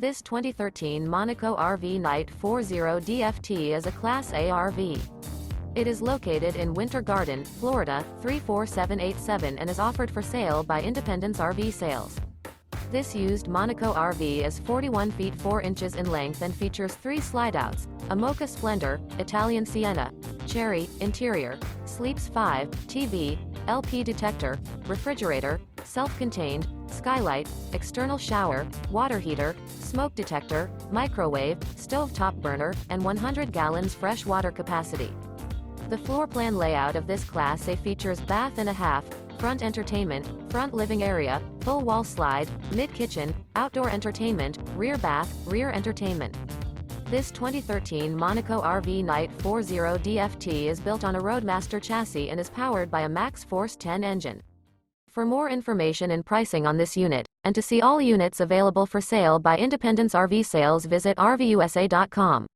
This 2013 Monaco RV Knight 40 DFT is a Class A RV. It is located in Winter Garden, Florida, 34787 and is offered for sale by Independence RV Sales. This used Monaco RV is 41 feet 4 inches in length and features 3 slideouts, a Mocha Splendor, Italian Sienna, Cherry, interior, sleeps 5, TV, LP detector, refrigerator, self-contained, skylight, external shower, water heater, smoke detector, microwave, stovetop burner, and 100 gallons fresh water capacity. The floor plan layout of this Class A features bath and a half, front entertainment, front living area, full wall slide, mid-kitchen, outdoor entertainment, rear bath, rear entertainment. This 2013 Monaco RV Knight 40 DFT is built on a Roadmaster chassis and is powered by a MaxxForce 10 engine. For more information and pricing on this unit, and to see all units available for sale by Independence RV Sales, visit RVUSA.com.